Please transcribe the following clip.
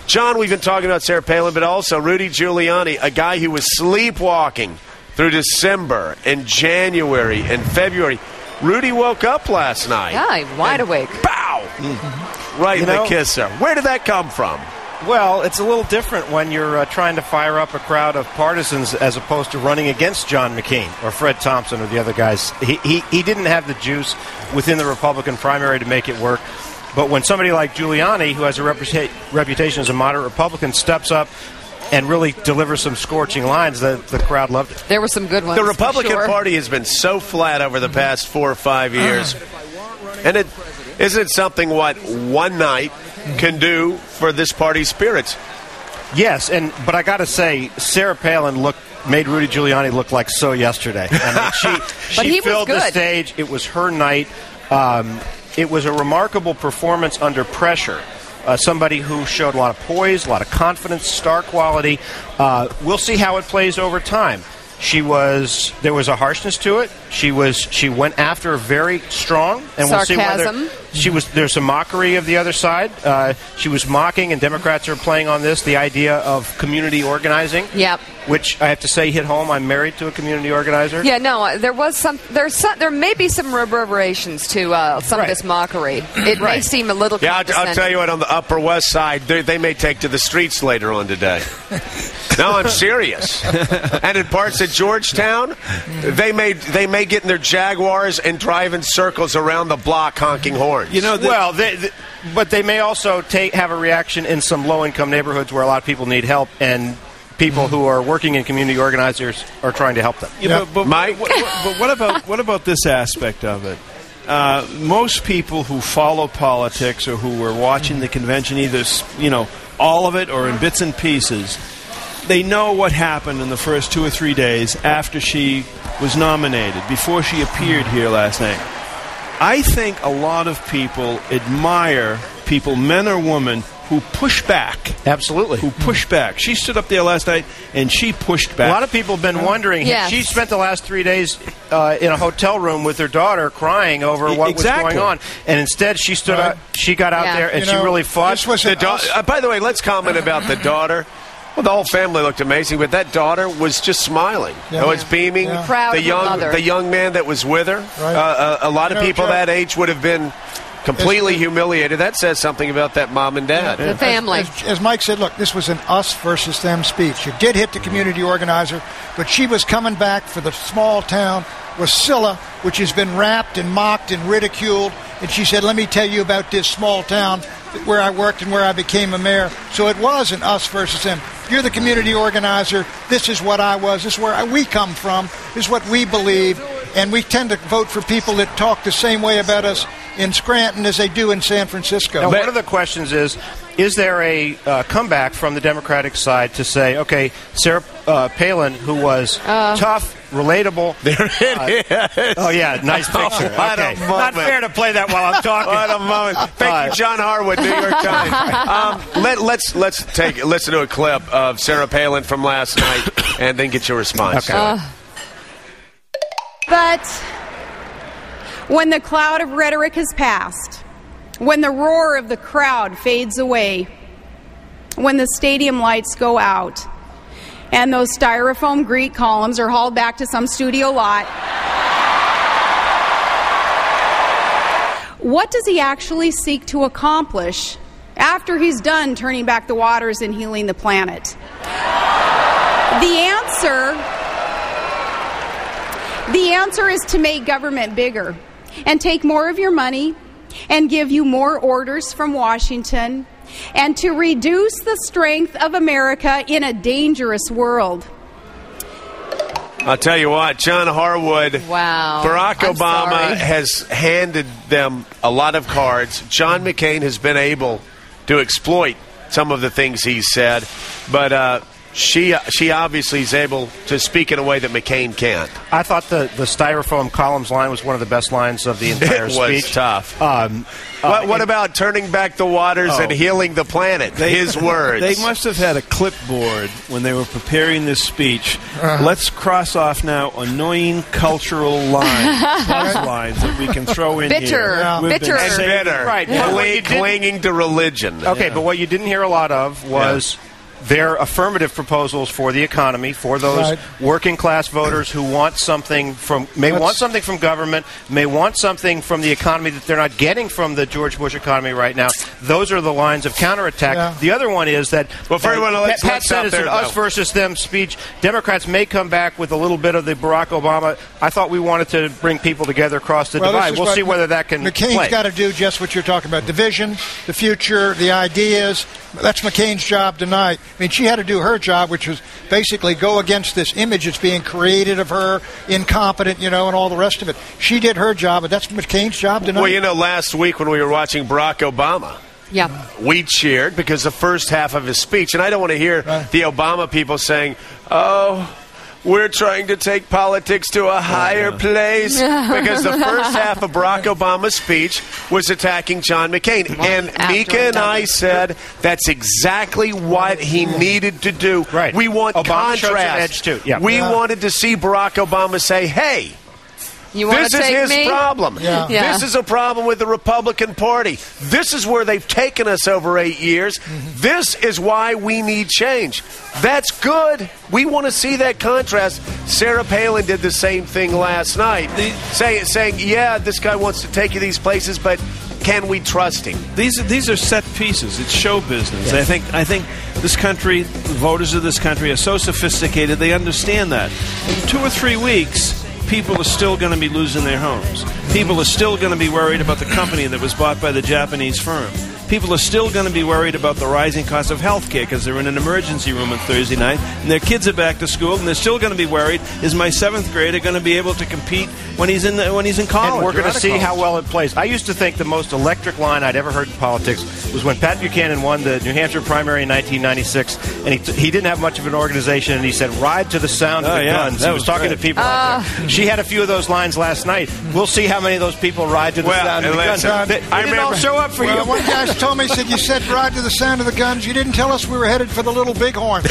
John, we've been talking about Sarah Palin, but also Rudy Giuliani, a guy who was sleepwalking through December and January and February. Rudy woke up last night. Yeah, wide awake. Pow! Right in the kisser. Where did that come from? Well, it's a little different when you're trying to fire up a crowd of partisans as opposed to running against John McCain or Fred Thompson or the other guys. He didn't have the juice within the Republican primary to make it work. But when somebody like Giuliani, who has a reputation as a moderate Republican, steps up and really delivers some scorching lines, the crowd loved it. There were some good ones. The Republican Party has been so flat over the past 4 or 5 years. And isn't it something what one night can do for this party's spirits? Yes, but I got to say, Sarah Palin made Rudy Giuliani look like so yesterday. I mean, she filled the stage. It was her night. It was a remarkable performance under pressure. Somebody who showed a lot of poise, a lot of confidence, star quality. We'll see how it plays over time. There was a harshness to it. She went after very strong, and we'll see whether there's some mockery of the other side. She was mocking, and Democrats are playing on this, the idea of community organizing. Yep. Which I have to say hit home. I'm married to a community organizer. Yeah, no, there may be some reverberations to some of this mockery. It may seem a little I'll tell you what, on the Upper West Side, they may take to the streets later on today. No, I'm serious. And in parts of Georgetown, they may get in their Jaguars and drive in circles around the block honking horns. But they may also have a reaction in some low-income neighborhoods where a lot of people need help, and people who are working in community organizers are trying to help them. But Mike, what about this aspect of it? Most people who follow politics or who were watching the convention, either all of it or in bits and pieces, they know what happened in the first 2 or 3 days after she was nominated, before she appeared here last night. I think a lot of people admire people, men or women, who push back. Absolutely. Who push back. She stood up there last night, and she pushed back. A lot of people have been wondering. Yes. She spent the last 3 days in a hotel room with her daughter crying over what was going on. And instead, she stood up, she got out there, and she really fought. By the way, let's comment about the daughter. Well, the whole family looked amazing, but that daughter was just smiling. Yeah. Oh, it's beaming. Yeah. Proud of her mother. The young man that was with her. Right. A lot of people that age would have been completely humiliated. That says something about that mom and dad. The family. As Mike said, look, this was an us versus them speech. You did hit the community organizer, but she was coming back for the small town Wasilla, which has been wrapped and mocked and ridiculed. And she said, let me tell you about this small town where I worked and where I became a mayor. So it was an us versus them. You're the community organizer. This is what I was. This is where we come from. This is what we believe. And we tend to vote for people that talk the same way about us in Scranton as they do in San Francisco. Now, one of the questions is there a comeback from the Democratic side to say, okay, Sarah Palin, who was tough, relatable. There it is. Oh, yeah, nice picture. Okay. Not fair to play that while I'm talking. What a moment. Thank you, John Harwood, New York Times. Let's listen to a clip of Sarah Palin from last night and then get your response. Okay. But when the cloud of rhetoric has passed, when the roar of the crowd fades away, when the stadium lights go out, and those styrofoam Greek columns are hauled back to some studio lot, what does he actually seek to accomplish after he's done turning back the waters and healing the planet? The answer is to make government bigger and take more of your money and give you more orders from Washington and to reduce the strength of America in a dangerous world. I'll tell you what, John Harwood, wow. Barack Obama has handed them a lot of cards. John McCain has been able to exploit some of the things he said. But She obviously is able to speak in a way that McCain can't. I thought the styrofoam columns line was one of the best lines of the entire speech. It was tough. What about turning back the waters and healing the planet? His words. They must have had a clipboard when they were preparing this speech. Let's cross off now annoying cultural lines, lines that we can throw in bitter. here. Yeah. Bitter. And bitter. Right. Yeah. Clinging to religion. Okay, but what you didn't hear a lot of was their affirmative proposals for the economy, for those working class voters who want something from government, may want something from the economy that they're not getting from the George Bush economy right now. Those are the lines of counterattack. Yeah. The other one is that Pat said it's an us versus them speech. Democrats may come back with a little bit of the Barack Obama. I thought we wanted to bring people together across the divide. We'll see whether that can McCain's got to do just what you're talking about. Division, the future, the ideas. That's McCain's job tonight. I mean, she had to do her job, which was basically go against this image that's being created of her, incompetent, and all the rest of it. She did her job, but that's McCain's job tonight. Well, last week when we were watching Barack Obama, we cheered because the first half of his speech, and I don't want to hear the Obama people saying, we're trying to take politics to a higher place, because the first half of Barack Obama's speech was attacking John McCain. And Mika and I said that's exactly what he needed to do. Right. We want Obama contrast. Edge too. Yeah. We wanted to see Barack Obama say, hey, this is his problem. Yeah. This is a problem with the Republican Party. This is where they've taken us over 8 years. This is why we need change. That's good. We want to see that contrast. Sarah Palin did the same thing last night, saying, this guy wants to take you these places, but can we trust him? These are set pieces. It's show business. Yes. I think this country, the voters of this country, are so sophisticated, they understand that. In 2 or 3 weeks, people are still going to be losing their homes. People are still going to be worried about the company that was bought by the Japanese firm. People are still going to be worried about the rising cost of health care because they're in an emergency room on Thursday night, and their kids are back to school, and they're still going to be worried, is my 7th grader going to be able to compete when he's in college? And we're going to see how well it plays. I used to think the most electric line I'd ever heard in politics was when Pat Buchanan won the New Hampshire primary in 1996, and he didn't have much of an organization, and he said, ride to the sound of the guns. He was talking to people out there. She had a few of those lines last night. We'll see how many of those people ride to the sound of the guns. They didn't all show up for you. One guy told me, he said, you said ride to the sound of the guns. You didn't tell us we were headed for the Little Bighorn.